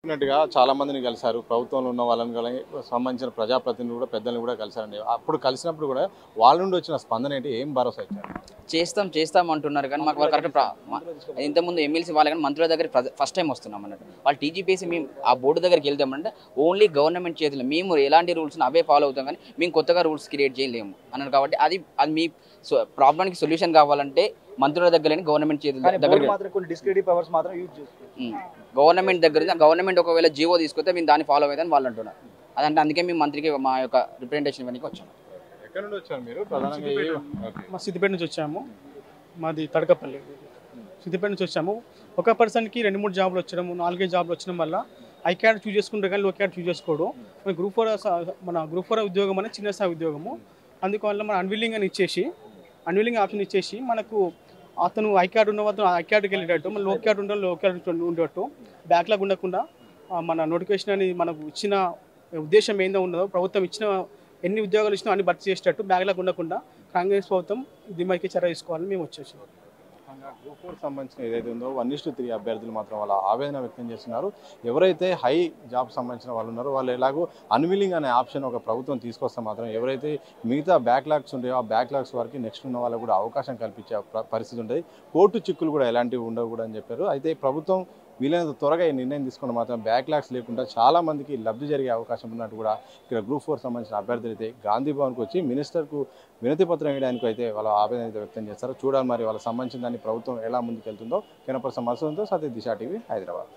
చెప్పినట్టుగా చాలా మందిని కలిసారు. ప్రభుత్వంలో ఉన్న వాళ్ళని సంబంధించిన ప్రజాప్రతినిధులు కూడా పెద్దల్ని కూడా కలిసారండి. అప్పుడు కలిసినప్పుడు కూడా వాళ్ళ నుండి వచ్చిన స్పందన ఏంటి? ఏం భరోసా ఇచ్చారు? చేస్తాం అంటున్నారు కానీ మాకు వాళ్ళు కరెక్ట్ ఇంతకుముందు ఎమ్మెల్సీ వాళ్ళు కానీ మంత్రుల దగ్గర ఫస్ట్ టైం వస్తున్నాం అన్నట్టు. వాళ్ళు టీజీపీసీ మేము ఆ బోర్డు దగ్గరికి వెళ్తామంటే ఓన్లీ గవర్నమెంట్ చేతులు మేము ఎలాంటి రూల్స్ అవే ఫాలో అవుతాం కానీ మేము కొత్తగా రూల్స్ క్రియేట్ చేయలేము అన్నారు. కాబట్టి అది మీ ప్రాబ్లంకి సొల్యూషన్ కావాలంటే మంత్రుల దగ్గర గవర్నమెంట్ చేతుల దగ్గర గవర్నమెంట్ దగ్గర గవర్నమెంట్ ఒకవేళ జీవో తీసుకొస్తే మేము దాన్ని ఫాలో అవుతామని వాళ్ళు అంటున్నారు. అదంటే అందుకే మేము మంత్రికి మా యొక్క రిప్రజెంటేషన్ ఇవ్వడానికి వచ్చాము. ఎక్కడ నుండి వచ్చారు మీరు? మా సిద్దిపేట నుంచి వచ్చాము. మాది తడకపల్లి. సిద్దిపేట నుంచి వచ్చాము. ఒక పర్సన్కి 2-3 జాబ్లు వచ్చడము, 4 జాబ్లు వచ్చడం వల్ల ఐ క్యాడ్ చూస్ చేసుకుంటే కానీ లో క్యాడ్ చూస్ చేసుకోవడం. మన గ్రూప్ 4 ఉద్యోగం అనేది చిన్న స్థాయి ఉద్యోగము. అందువల్ల మన అన్విల్లింగ్ ఆప్షన్ ఇచ్చేసి మనకు అతను ఐ క్యాడ్ ఉన్న అతను ఐ క్యాడ్కి వెళ్ళేటట్టు, మన లో క్యాడ్ ఉండేటట్టు బ్యాక్లాగ్ ఉండకుండా మన నోటిఫికేషన్ అని మనకు ఇచ్చిన ఉద్దేశం ఏందో ఉన్నదో ప్రభుత్వం ఇచ్చిన ఎన్ని ఉద్యోగాలు ఇచ్చినా అన్ని భర్తీ చేసేటట్టు బ్యాక్లాగ్ ఉండకుండా కాంగ్రెస్ ప్రభుత్వం దీనికి చర్య తీసుకోవాలని మేము వచ్చేసాం. గ్రూప్ 4 సంబంధించిన ఏదైతే ఉందో 1:3 అభ్యర్థులు మాత్రం వాళ్ళ ఆవేదన వ్యక్తం చేస్తున్నారు. ఎవరైతే హై జాబ్ సంబంధించిన వాళ్ళు ఉన్నారో వాళ్ళు ఎలాగో అన్విల్లింగ్ అనే ఆప్షన్ ఒక ప్రభుత్వం తీసుకొస్తే మాత్రం ఎవరైతే మిగతా బ్యాక్లాగ్స్ ఉంటాయో ఆ బ్యాక్లాగ్స్ వరకు నెక్స్ట్ ఉన్న వాళ్ళకు కూడా అవకాశం కల్పించే పరిస్థితి ఉంటుంది. కోర్టు చిక్కులు కూడా ఎలాంటివి ఉండవు కూడా అని చెప్పారు. అయితే ప్రభుత్వం వీలైనంత త్వరగా ఈ నిర్ణయం తీసుకుని మాత్రం బ్యాక్లాగ్స్ లేకుండా చాలా మందికి లబ్ధి జరిగే అవకాశం ఉన్నట్టు కూడా ఇక్కడ గ్రూప్ 4 సంబంధించిన అభ్యర్థులు అయితే గాంధీ భవన్కి వచ్చి మినిస్టర్కు వినతి పత్రం వేయడానికి అయితే వాళ్ళ ఆవేదన అయితే వ్యక్తం చేస్తారు. చూడాలి మరి వాళ్ళకి సంబంధించిన దాన్ని ప్రభుత్వం ఎలా ముందుకెళ్తుందో. కెనపర్సన్ మసూదంతో సతీష్ దిశా టీవీ హైదరాబాద్.